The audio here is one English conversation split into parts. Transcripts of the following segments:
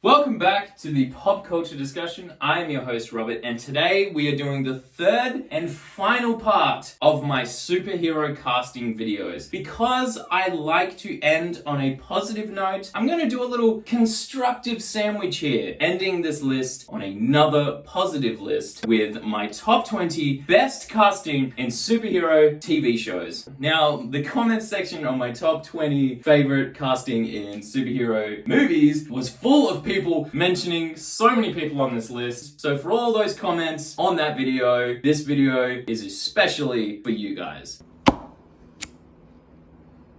Welcome back to the pop culture discussion. I am your host Robert, and today we are doing the third and final part of my superhero casting videos. Because I like to end on a positive note, I'm going to do a little constructive sandwich here, ending this list on another positive list with my top 20 best casting in superhero TV shows. Now, the comment section on my top 20 favorite casting in superhero movies was full of people mentioning so many people on this list. So for all those comments on that video, this video is especially for you guys.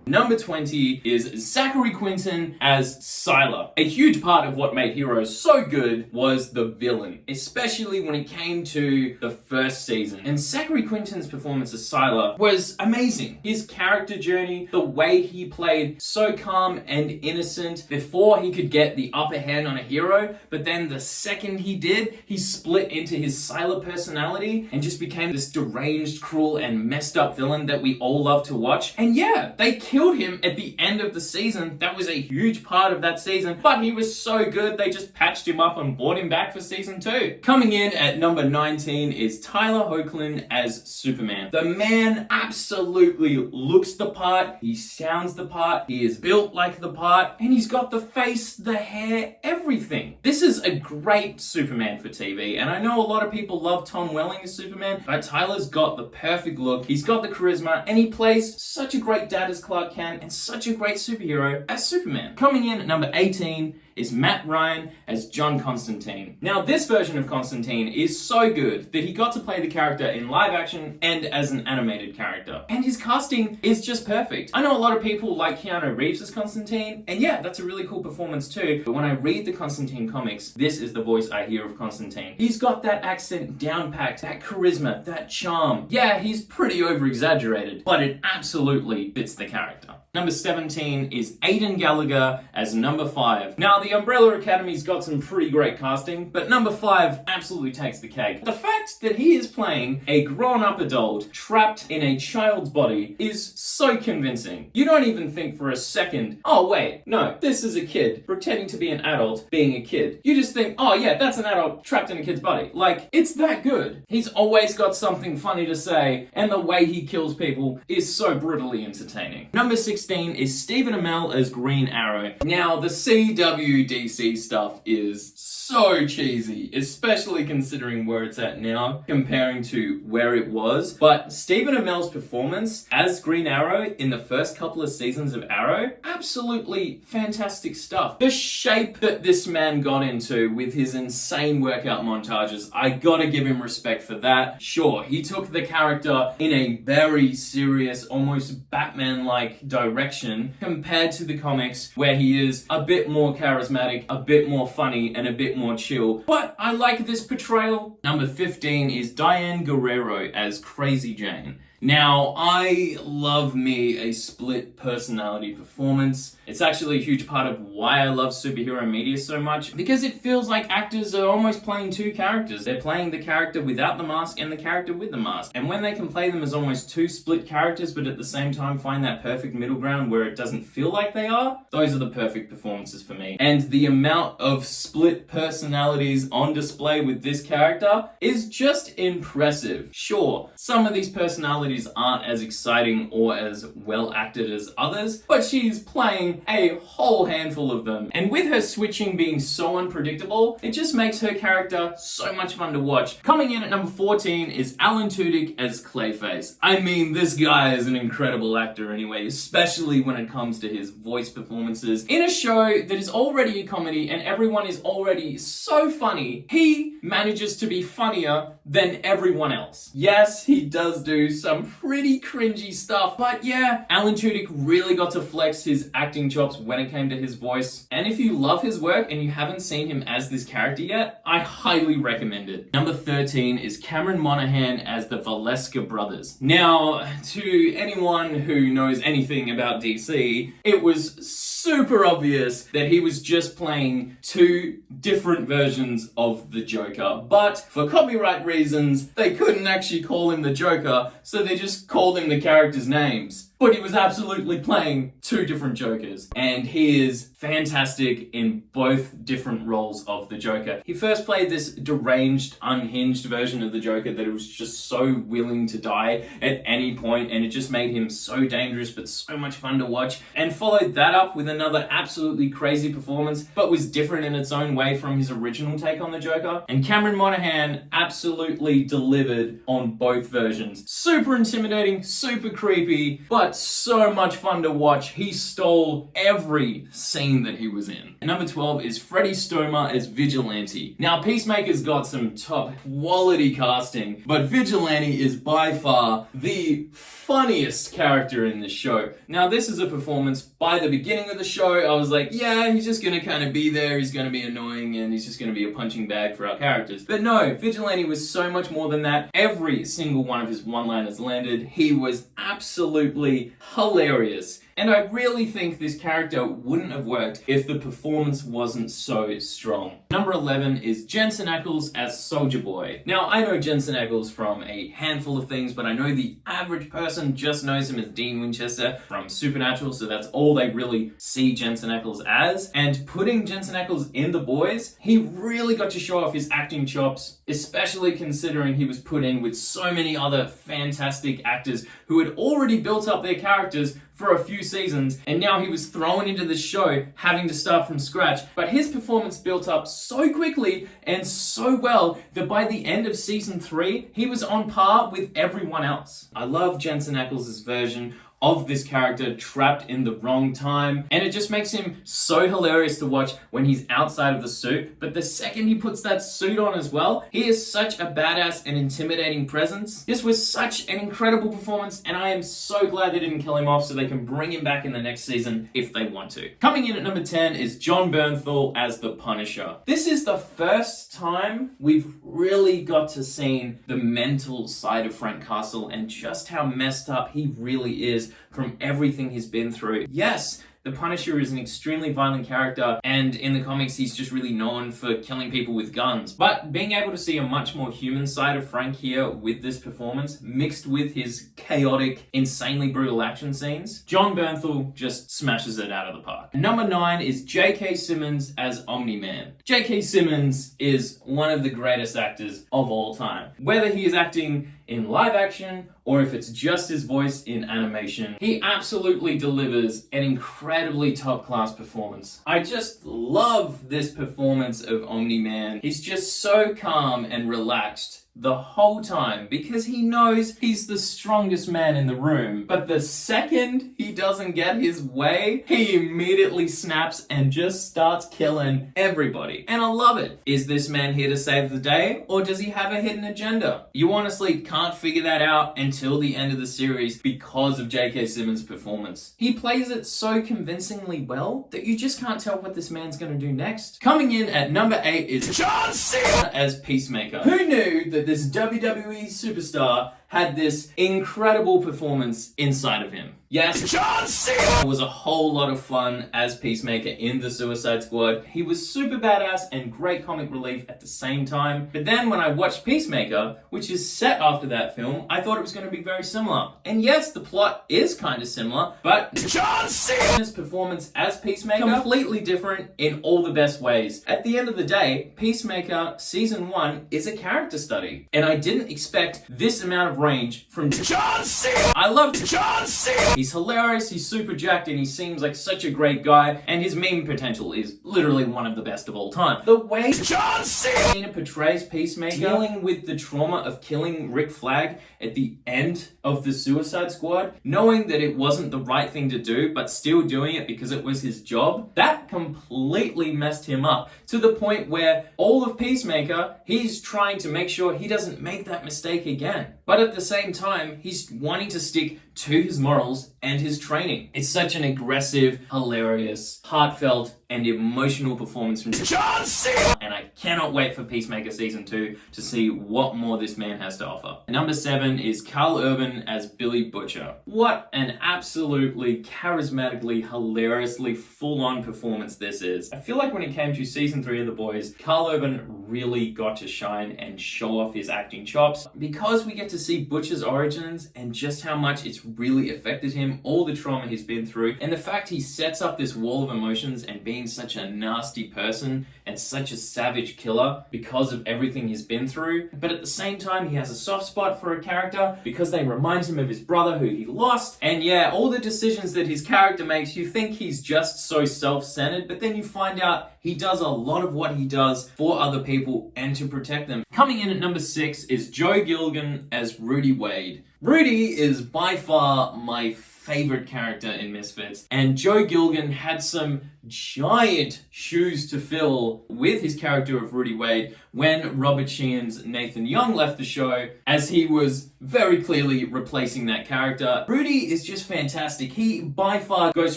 Number 20 is Zachary Quinto as Sylar. A huge part of what made Heroes so good was the villain, especially when it came to the first season. And Zachary Quinto's performance as Sylar was amazing. His character journey, the way he played so calm and innocent before he could get the upper hand on a hero, but then the second he did, he split into his Sylar personality and just became this deranged, cruel, and messed up villain that we all love to watch. And yeah, they killed him at the end of the season. That was a huge part of that season, but he was so good they just patched him up and brought him back for season 2. Coming in at number 19 is Tyler Hoechlin as Superman. The man absolutely looks the part, he sounds the part, he is built like the part, and he's got the face, the hair, everything. This is a great Superman for TV, and I know a lot of people love Tom Welling as Superman, but Tyler's got the perfect look, he's got the charisma, and he plays such a great dad as Clark Kent and such a great superhero as Superman. Coming in at number 18 is Matt Ryan as John Constantine. Now, this version of Constantine is so good that he got to play the character in live action and as an animated character. And his casting is just perfect. I know a lot of people like Keanu Reeves as Constantine, and yeah, that's a really cool performance too, but when I read the Constantine comics, this is the voice I hear of Constantine. He's got that accent down-packed, that charisma, that charm. Yeah, he's pretty over-exaggerated, but it absolutely fits the character. Number 17 is Aidan Gallagher as number 5. Now, the Umbrella Academy's got some pretty great casting, but number 5 absolutely takes the cake. The fact that he is playing a grown-up adult trapped in a child's body is so convincing. You don't even think for a second, oh wait, no, this is a kid pretending to be an adult being a kid. You just think, oh yeah, that's an adult trapped in a kid's body. Like, it's that good. He's always got something funny to say, and the way he kills people is so brutally entertaining. Number 16 is Stephen Amell as Green Arrow. Now, the CW-DC stuff is so cheesy, especially considering where it's at now, comparing to where it was. But Stephen Amell's performance as Green Arrow in the first couple of seasons of Arrow, absolutely fantastic stuff. The shape that this man got into with his insane workout montages, I gotta give him respect for that. Sure, he took the character in a very serious, almost Batman-like direction compared to the comics, where he is a bit more charismatic, a bit more funny, and a bit more chill. But I like this portrayal. Number 15 is Diane Guerrero as Crazy Jane. Now, I love me a split personality performance. It's actually a huge part of why I love superhero media so much, because it feels like actors are almost playing two characters. They're playing the character without the mask and the character with the mask. And when they can play them as almost two split characters, but at the same time find that perfect middle ground where it doesn't feel like they are, those are the perfect performances for me. And the amount of split personalities on display with this character is just impressive. Sure, some of these personalities aren't as exciting or as well acted as others, but she's playing a whole handful of them. And with her switching being so unpredictable, it just makes her character so much fun to watch. Coming in at number 14 is Alan Tudyk as Clayface. I mean, this guy is an incredible actor anyway, especially when it comes to his voice performances. In a show that is already a comedy and everyone is already so funny, he manages to be funnier than everyone else. Yes, he does do some pretty cringy stuff, but yeah, Alan Tudyk really got to flex his acting chops when it came to his voice. And if you love his work and you haven't seen him as this character yet, I highly recommend it. Number 13 is Cameron Monaghan as the Valeska brothers. Now, to anyone who knows anything about DC, it was super obvious that he was just playing two different versions of the Joker. But for copyright reasons, they couldn't actually call him the Joker, so they just called him the characters' names. but he was absolutely playing two different Jokers. And he is fantastic in both different roles of the Joker. He first played this deranged, unhinged version of the Joker that was just so willing to die at any point, and it just made him so dangerous but so much fun to watch, and followed that up with another absolutely crazy performance, but was different in its own way from his original take on the Joker. And Cameron Monaghan absolutely delivered on both versions. Super intimidating, super creepy, but so much fun to watch. He stole every scene that he was in. And number 12 is Freddie Stomer as Vigilante. Now, Peacemaker's got some top quality casting, but Vigilante is by far the funniest character in this show. Now, this is a performance by the beginning of the show. I was like, yeah, he's just gonna kind of be there, he's gonna be annoying, and he's just gonna be a punching bag for our characters. But no, Vigilante was so much more than that. Every single one of his one-liners landed. He was absolutely hilarious. And I really think this character wouldn't have worked if the performance wasn't so strong. Number 11 is Jensen Ackles as Soldier Boy. Now, I know Jensen Ackles from a handful of things, but I know the average person just knows him as Dean Winchester from Supernatural, so that's all they really see Jensen Ackles as. And putting Jensen Ackles in The Boys, he really got to show off his acting chops, especially considering he was put in with so many other fantastic actors who had already built up their characters for a few seasons, and now he was thrown into the show having to start from scratch. But his performance built up so quickly and so well that by the end of season 3, he was on par with everyone else. I love Jensen Ackles' version of this character trapped in the wrong time, and it just makes him so hilarious to watch when he's outside of the suit. But the second he puts that suit on as well, he is such a badass and intimidating presence. This was such an incredible performance, and I am so glad they didn't kill him off so they can bring him back in the next season if they want to. Coming in at number 10 is John Bernthal as the Punisher. This is the first time we've really got to see the mental side of Frank Castle and just how messed up he really is from everything he's been through. Yes, the Punisher is an extremely violent character, and in the comics he's just really known for killing people with guns. But being able to see a much more human side of Frank here with this performance, mixed with his chaotic, insanely brutal action scenes, John Bernthal just smashes it out of the park. Number 9 is J.K. Simmons as Omni-Man. J.K. Simmons is one of the greatest actors of all time. Whether he is acting in live action or if it's just his voice in animation, he absolutely delivers an incredibly top-class performance. I just love this performance of Omni-Man. He's just so calm and relaxed the whole time because he knows he's the strongest man in the room. But the second he doesn't get his way, he immediately snaps and just starts killing everybody. And I love it. Is this man here to save the day, or does he have a hidden agenda? You honestly can't figure that out until the end of the series because of J.K. Simmons' performance. He plays it so convincingly well that you just can't tell what this man's gonna do next. Coming in at number 8 is John Cena as Peacemaker. Who knew that this WWE superstar had this incredible performance inside of him? Yes, John Cena was a whole lot of fun as Peacemaker in the Suicide Squad. He was super badass and great comic relief at the same time. But then when I watched Peacemaker, which is set after that film, I thought it was going to be very similar. And yes, the plot is kind of similar, but John Cena's performance as Peacemaker, completely different in all the best ways. At the end of the day, Peacemaker Season 1 is a character study. And I didn't expect this amount of range from John Cena. I love John Cena. He's hilarious, he's super jacked, and he seems like such a great guy, and his meme potential is literally one of the best of all time. The way John Cena portrays Peacemaker, dealing with the trauma of killing Rick Flag at the end of the Suicide Squad, knowing that it wasn't the right thing to do, but still doing it because it was his job, that completely messed him up, to the point where all of Peacemaker, he's trying to make sure he doesn't make that mistake again. But at the same time, he's wanting to stick to his morals and his training. It's such an aggressive, hilarious, heartfelt, and emotional performance from John Cena, and I cannot wait for Peacemaker Season 2 to see what more this man has to offer. Number 7 is Carl Urban as Billy Butcher. What an absolutely charismatically, hilariously full-on performance this is. I feel like when it came to Season 3 of The Boys, Carl Urban really got to shine and show off his acting chops because we get to see Butcher's origins and just how much it's really affected him, all the trauma he's been through, and the fact he sets up this wall of emotions and being such a nasty person and such a savage killer because of everything he's been through. But at the same time, he has a soft spot for a character because they remind him of his brother who he lost. And yeah, all the decisions that his character makes, you think he's just so self-centered, but then you find out he does a lot of what he does for other people and to protect them. Coming in at number 6 is Joe Gilligan as Rudy Wade. Rudy is by far my favorite character in Misfits, and Joe Gilligan had some giant shoes to fill with his character of Rudy Wade when Robert Sheehan's Nathan Young left the show, as he was very clearly replacing that character. Rudy is just fantastic. He by far goes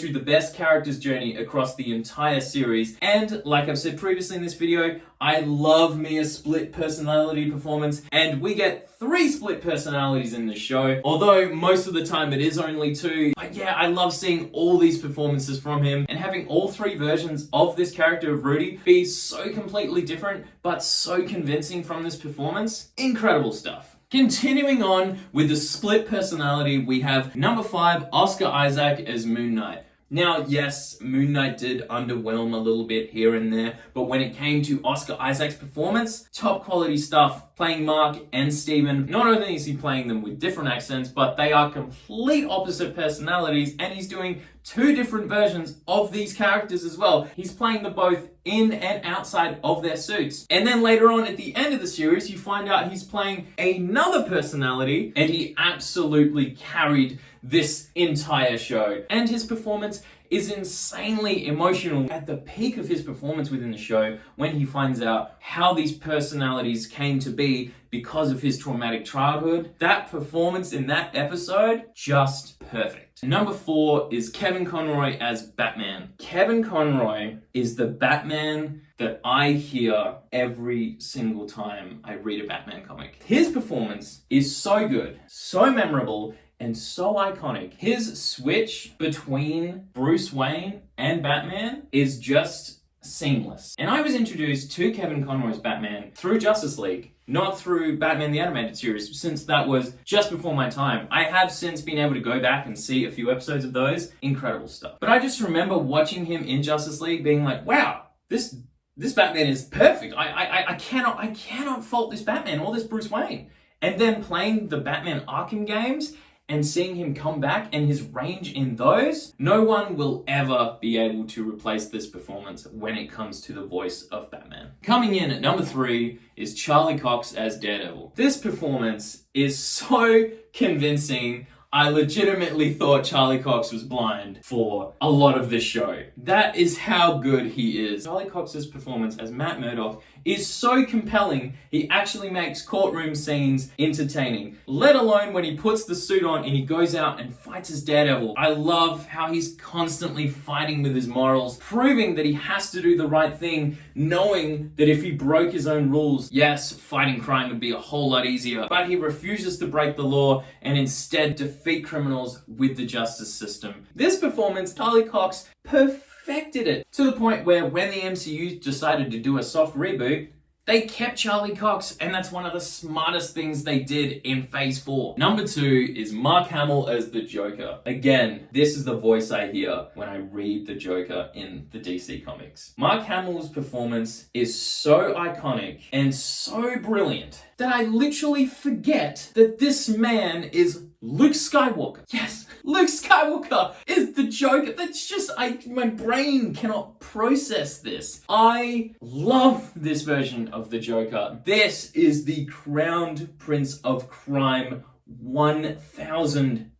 through the best character's journey across the entire series, and like I've said previously in this video, I love me a split personality performance, and we get 3 split personalities in the show, although most of the time it is only 2. But yeah, I love seeing all these performances from him and having all 3 versions of this character of Rudy be so completely different but so convincing from this performance. Incredible stuff. Continuing on with the split personality, we have number 5, Oscar Isaac as Moon Knight. Now, yes, Moon Knight did underwhelm a little bit here and there, but when it came to Oscar Isaac's performance, top quality stuff. Playing Mark and Steven, not only is he playing them with different accents, but they are complete opposite personalities, and he's doing 2 different versions of these characters as well. He's playing them both in and outside of their suits. And then later on at the end of the series, you find out he's playing another personality, and he absolutely carried this entire show. And his performance is insanely emotional at the peak of his performance within the show when he finds out how these personalities came to be because of his traumatic childhood. That performance in that episode, just perfect. Number 4 is Kevin Conroy as Batman. Kevin Conroy is the Batman that I hear every single time I read a Batman comic. His performance is so good, so memorable, and so iconic. His switch between Bruce Wayne and Batman is just seamless. And I was introduced to Kevin Conroy's Batman through Justice League, not through Batman the Animated Series, since that was just before my time. I have since been able to go back and see a few episodes of those. Incredible stuff. But I just remember watching him in Justice League being like, wow, this Batman is perfect. I cannot fault this Batman or this Bruce Wayne. And then playing the Batman Arkham games and seeing him come back and his range in those, no one will ever be able to replace this performance when it comes to the voice of Batman. Coming in at number 3 is Charlie Cox as Daredevil. This performance is so convincing. I legitimately thought Charlie Cox was blind for a lot of this show. That is how good he is. Charlie Cox's performance as Matt Murdock is so compelling, he actually makes courtroom scenes entertaining, let alone when he puts the suit on and he goes out and fights as Daredevil. I love how he's constantly fighting with his morals, proving that he has to do the right thing, knowing that if he broke his own rules, yes, fighting crime would be a whole lot easier, but he refuses to break the law and instead defeat criminals with the justice system. This performance, Charlie Cox perfected it to the point where when the MCU decided to do a soft reboot, they kept Charlie Cox, and that's one of the smartest things they did in Phase 4. Number 2 is Mark Hamill as the Joker. Again, this is the voice I hear when I read the Joker in the DC Comics. Mark Hamill's performance is so iconic and so brilliant that I literally forget that this man is Luke Skywalker. Yes, Luke Skywalker is the Joker. That's just, my brain cannot process this. I love this version of the Joker. This is the crowned prince of crime 1000%.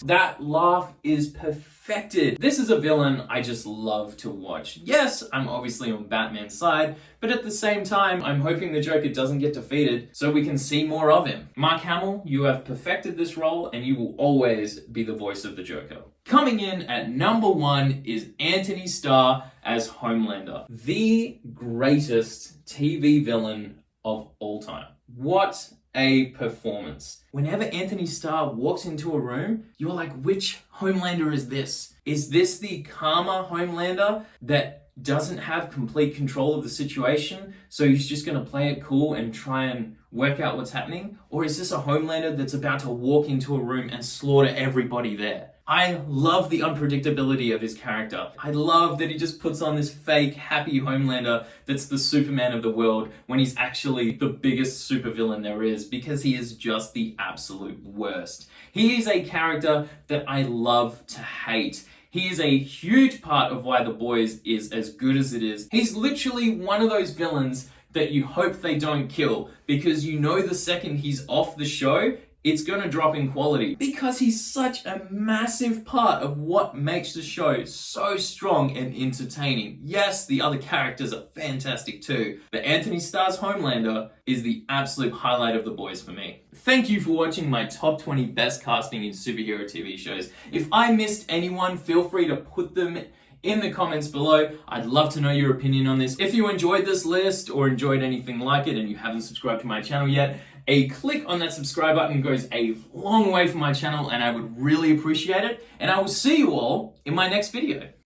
That laugh is perfect. perfected. This is a villain I just love to watch. Yes, I'm obviously on Batman's side, but at the same time, I'm hoping the Joker doesn't get defeated so we can see more of him. Mark Hamill, you have perfected this role and you will always be the voice of the Joker. Coming in at number 1 is Anthony Starr as Homelander, the greatest TV villain of all time. What a performance. Whenever Anthony Starr walks into a room, you're like, which Homelander is this? Is this the calmer Homelander that doesn't have complete control of the situation, so he's just going to play it cool and try and work out what's happening? Or is this a Homelander that's about to walk into a room and slaughter everybody there? I love the unpredictability of his character. I love that he just puts on this fake, happy Homelander that's the Superman of the world when he's actually the biggest supervillain there is, because he is just the absolute worst. He is a character that I love to hate. He is a huge part of why The Boys is as good as it is. He's literally one of those villains that you hope they don't kill, because you know the second he's off the show, it's going to drop in quality, because he's such a massive part of what makes the show so strong and entertaining. Yes, the other characters are fantastic too, but Anthony Starr's Homelander is the absolute highlight of The Boys for me. Thank you for watching my top 20 best casting in superhero TV shows. If I missed anyone, feel free to put them in the comments below. I'd love to know your opinion on this. If you enjoyed this list or enjoyed anything like it and you haven't subscribed to my channel yet, a click on that subscribe button goes a long way for my channel and I would really appreciate it. And I will see you all in my next video.